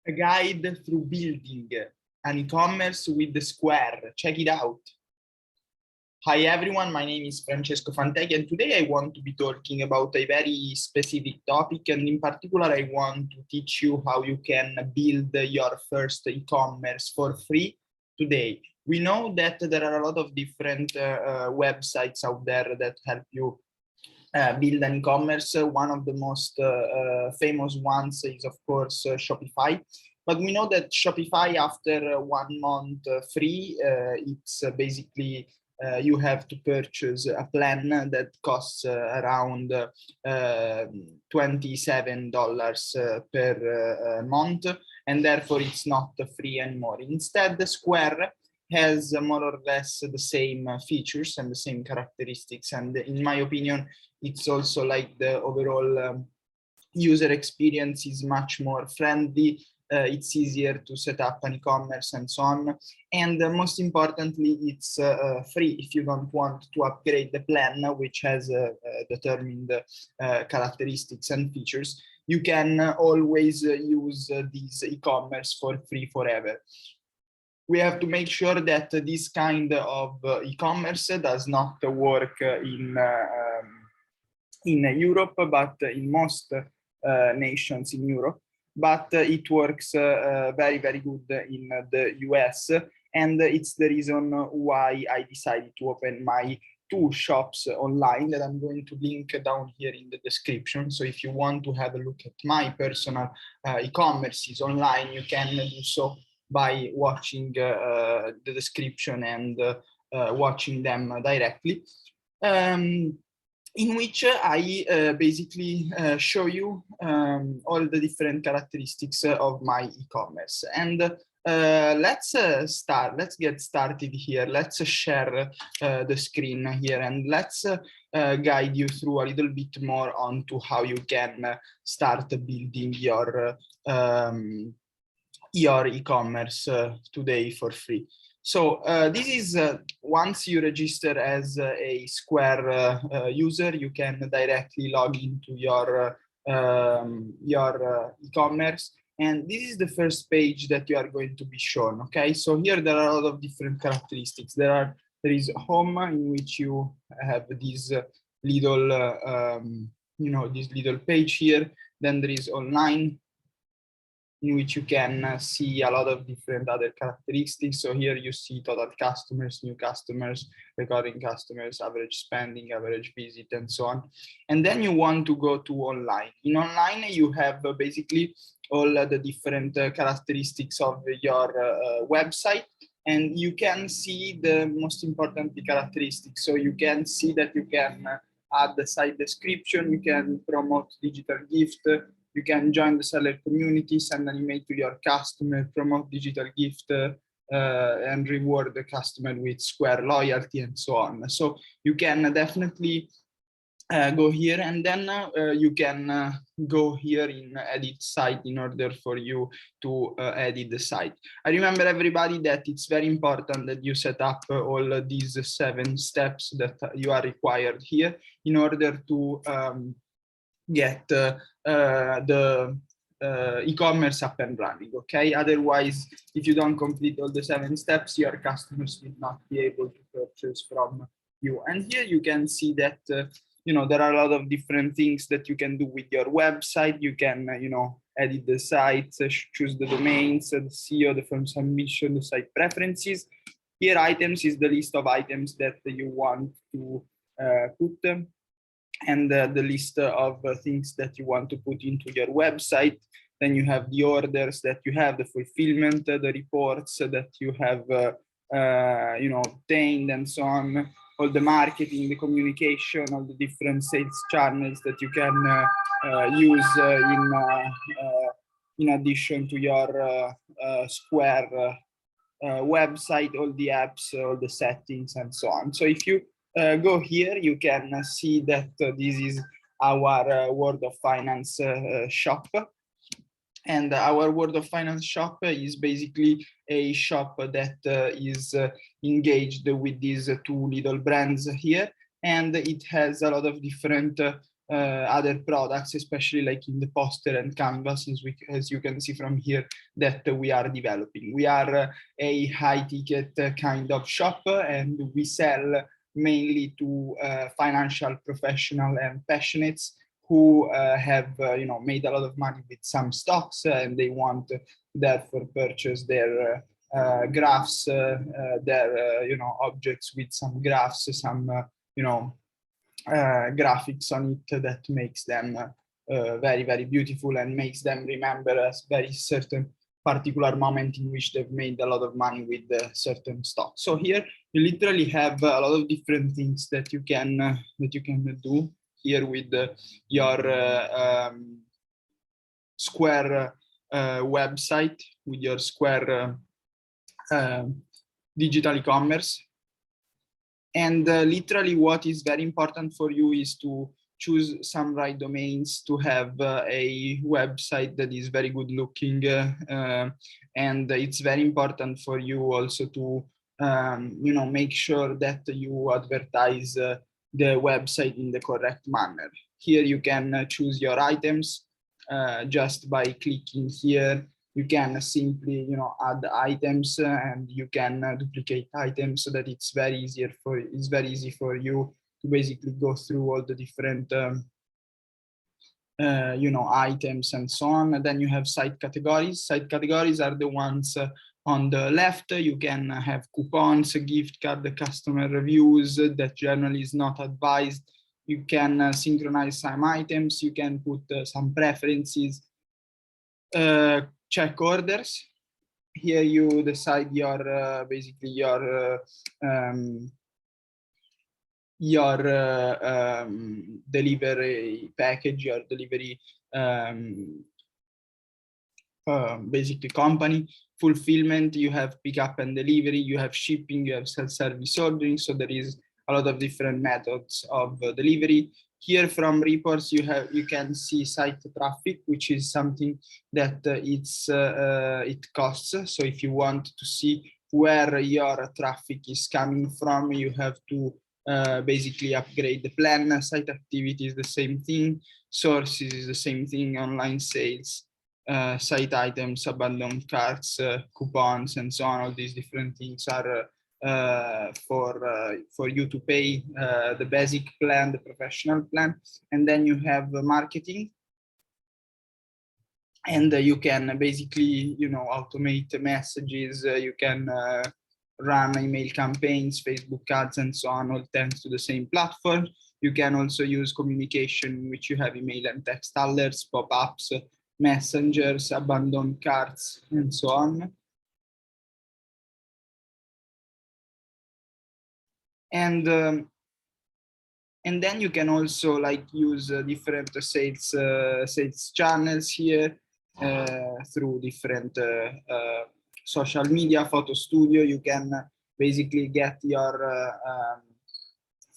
A guide through building an e-commerce with the Square. Check it out. Hi everyone, my name is Francesco Fantecchi, and today I want to be talking about a very specific topic, and in particular I want to teach you how you can build your first e-commerce for free today. We know that there are a lot of different websites out there that help you build an e-commerce. One of the most famous ones is, of course, Shopify. But we know that Shopify, after 1 month free, it's basically you have to purchase a plan that costs around $27 per month, and therefore it's not free anymore. Instead, the Square has more or less the same features and the same characteristics, and in my opinion, it's also like the overall user experience is much more friendly. It's easier to set up an e-commerce and so on. And most importantly, it's free if you don't want to upgrade the plan, which has determined characteristics and features. You can always use this e-commerce for free forever. We have to make sure that this kind of e-commerce does not work in Europe, but in most nations in Europe. But it works very, very good in the US. And it's the reason why I decided to open my 2 shops online that I'm going to link down here in the description. So if you want to have a look at my personal e-commerces online, you can do so by watching the description and watching them directly. In which I basically show you all the different characteristics of my e-commerce. And let's get started here. Let's share the screen here, and let's guide you through a little bit more onto how you can start building your e-commerce today for free. So this is once you register as a Square user, you can directly log into your e-commerce, and this is the first page that you are going to be shown. Okay, so here there are a lot of different characteristics. There is home, in which you have this little this little page here. Then there is online, in which you can see a lot of different other characteristics. So here you see total customers, new customers, recurring customers, average spending, average visit, and so on. And then you want to go to online. In online, you have basically all the different characteristics of your website, and you can see the most important characteristics. So you can see that you can add the site description, you can promote digital gift, you can join the seller community, send an email to your customer, promote digital gift, and reward the customer with Square loyalty, and so on. So you can definitely go here, and then you can go here in edit site in order for you to edit the site. I remember everybody that it's very important that you set up all these 7 steps that you are required here in order to get the e-commerce up and running. Okay, otherwise, if you don't complete all the 7 steps, your customers will not be able to purchase from you. And here you can see that there are a lot of different things that you can do with your website. You can edit the sites, choose the domains, the SEO, the firm submission, the site preferences. Here, items is the list of items that you want to put them, and the list of things that you want to put into your website. Then you have the orders that you have, the fulfillment, the reports that you have obtained, and so on. All the marketing, the communication, all the different sales channels that you can use in addition to your Square website, all the apps, all the settings, and so on. So if you go here, you can see that this is our World of Finance shop. And our World of Finance shop is basically a shop that is engaged with these 2 little brands here. And it has a lot of different other products, especially like in the poster and canvas, as you can see from here, that we are developing. We are a high ticket kind of shop, and we sell mainly to financial professional and passionates who have made a lot of money with some stocks, and they want therefore purchase their graphs, their objects with some graphs, some graphics on it that makes them very, very beautiful and makes them remember a very certain particular moment in which they've made a lot of money with certain stock. So here you literally have a lot of different things that you can do here with your Square website, with your Square digital e-commerce. And literally what is very important for you is to choose some right domains, to have a website that is very good looking. And it's very important for you also to make sure that you advertise the website in the correct manner. Here you can choose your items just by clicking here. You can simply add items, and you can duplicate items, so that it's very easy for you to basically go through all the different items and so on. And then you have site categories. Site categories are the ones on the left. You can have coupons, gift card, customer reviews that generally is not advised. You can synchronize some items. You can put some preferences, check orders. Here you decide your basically your delivery package, your delivery basically company. Fulfillment, you have pickup and delivery, you have shipping, you have self-service ordering. So there is a lot of different methods of delivery. Here from reports, you can see site traffic, which is something that it costs. So if you want to see where your traffic is coming from, you have to basically upgrade the plan. Site activity is the same thing. Sources is the same thing. Online sales, site items, abandoned carts, coupons, and so on. All these different things are for you to pay the basic plan, the professional plan. And then you have marketing, and you can basically automate messages. You can run email campaigns, Facebook ads, and so on, all thanks to the same platform. You can also use communication in which you have email and text alerts, pop-ups, messengers, abandoned carts, and so on. And then you can also use different sales channels here through different social media, photo studio. You can basically get your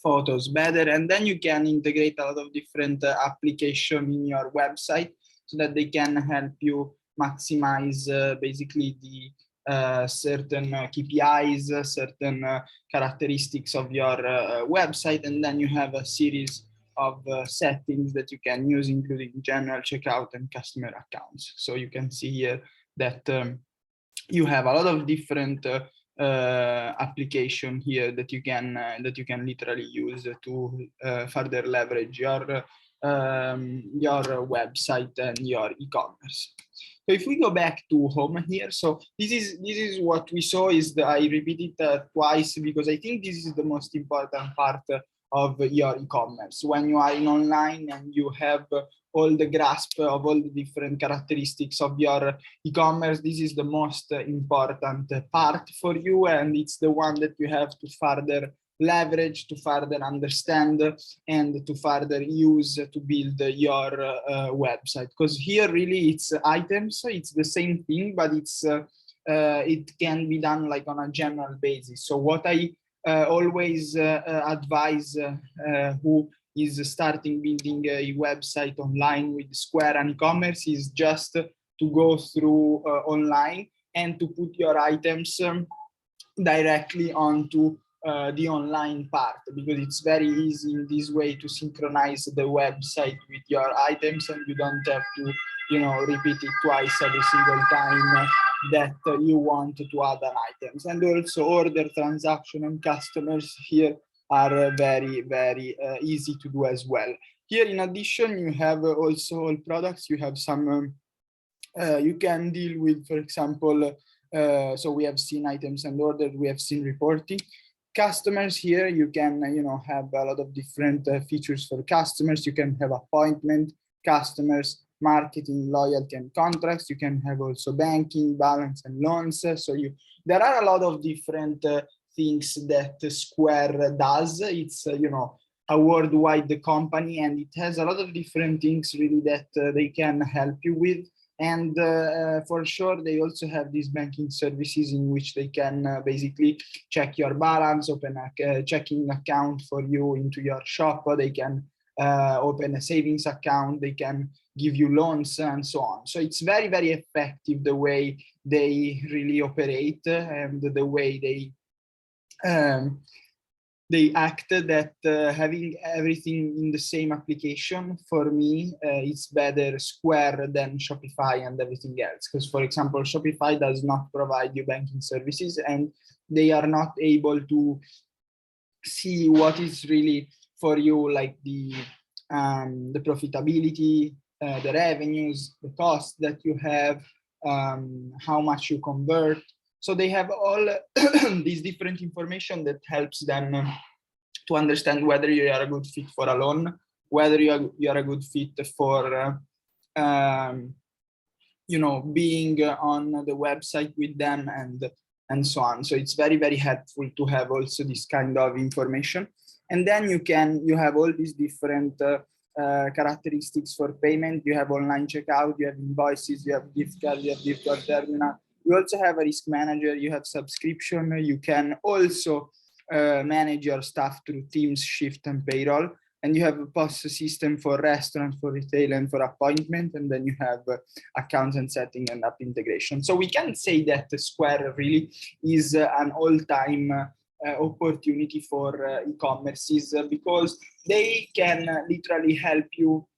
photos better, and then you can integrate a lot of different applications in your website so that they can help you maximize basically the certain KPIs, certain characteristics of your website. And then you have a series of settings that you can use, including general checkout and customer accounts. So you can see here that you have a lot of different application here that you can literally use to further leverage your website and your e-commerce. So if we go back to home here, so this is what we saw. I repeat it twice because I think this is the most important part of your e-commerce. When you are in online and you have all the grasp of all the different characteristics of your e-commerce, this is the most important part for you, and it's the one that you have to further leverage, to further understand, and to further use to build your website. Because here really it's items, it's the same thing, but it's it can be done on a general basis. So what I always advise who is starting building a website online with Square and e-commerce is just to go through online and to put your items directly onto the online part, because it's very easy in this way to synchronize the website with your items, and you don't have to, repeat it twice every single time that you want to add an items. And also order, transaction, and customers here are very, very easy to do as well. Here, in addition, you have also all products. You have some, you can deal with, for example, so we have seen items and orders, we have seen reporting. Customers here, you can, have a lot of different features for customers. You can have appointment, customers, marketing, loyalty, and contracts. You can have also banking, balance, and loans. So there are a lot of different things that Square does. It's, a worldwide company, and it has a lot of different things really that they can help you with. And for sure, they also have these banking services in which they can basically check your balance, open a checking account for you into your shop, or they can open a savings account, they can give you loans, and so on. So it's very, very effective the way they really operate, and the way they act, that having everything in the same application, for me, it's better Square than Shopify and everything else. Because, for example, Shopify does not provide you banking services, and they are not able to see what is really for you, like the profitability, the revenues, the costs that you have, how much you convert. So they have all these different information that helps them to understand whether you are a good fit for a loan, whether you are a good fit for, being on the website with them, and so on. So it's very, very helpful to have also this kind of information. And then you have all these different characteristics for payment. You have online checkout, you have invoices, you have gift card, you have gift card terminal. You also have a risk manager, you have subscription. You can also manage your stuff through Teams, Shift, and Payroll. And you have a POS system for restaurant, for retail, and for appointment. And then you have accounts and setting and app integration. So we can say that Square really is an all-time opportunity for e-commerces, because they can literally help you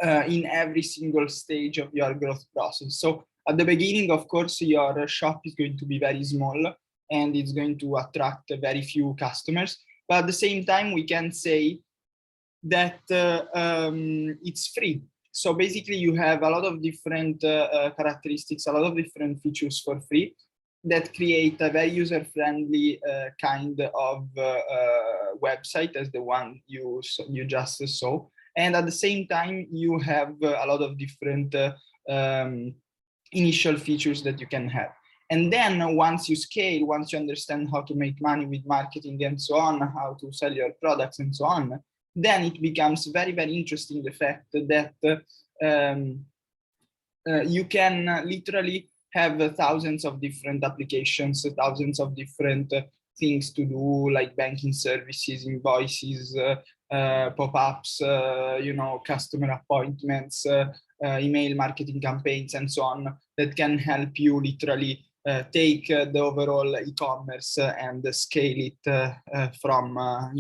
in every single stage of your growth process. So at the beginning, of course, your shop is going to be very small, and it's going to attract very few customers. But at the same time, we can say that it's free. So basically, you have a lot of different characteristics, a lot of different features for free that create a very user-friendly kind of website as the one you just saw. And at the same time, you have a lot of different initial features that you can have. And then once you scale, once you understand how to make money with marketing and so on, how to sell your products and so on, then it becomes very, very interesting, the fact that you can literally have thousands of different applications, thousands of different things to do, like banking services, invoices, pop-ups, customer appointments, email marketing campaigns, and so on, that can help you literally take the overall e-commerce and scale it from a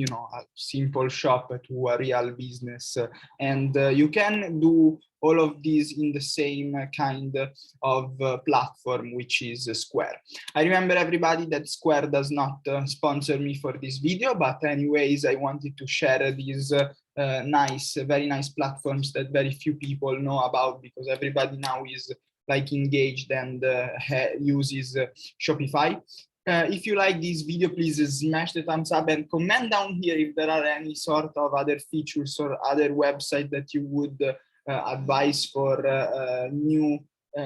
simple shop to a real business. And you can do all of these in the same kind of platform, which is Square. I remember, everybody, that Square does not sponsor me for this video, but anyways, I wanted to share these very nice platforms that very few people know about, because everybody now is like engaged and uses Shopify. If you like this video, please smash the thumbs up and comment down here if there are any sort of other features or other website that you would advise for new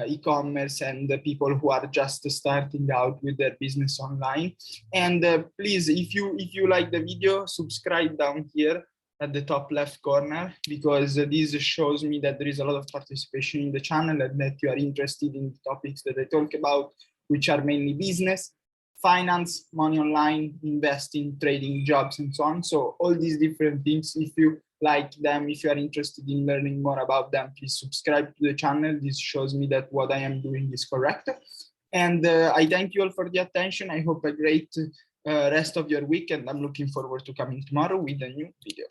e-commerce and the people who are just starting out with their business online. And please, if you like the video, subscribe down here at the top left corner, because this shows me that there is a lot of participation in the channel and that you are interested in the topics that I talk about, which are mainly business, finance, money online, investing, trading, jobs, and so on. So all these different things, if you like them, if you are interested in learning more about them, please subscribe to the channel. This shows me that what I am doing is correct. And I thank you all for the attention. I hope a great rest of your week, and I'm looking forward to coming tomorrow with a new video.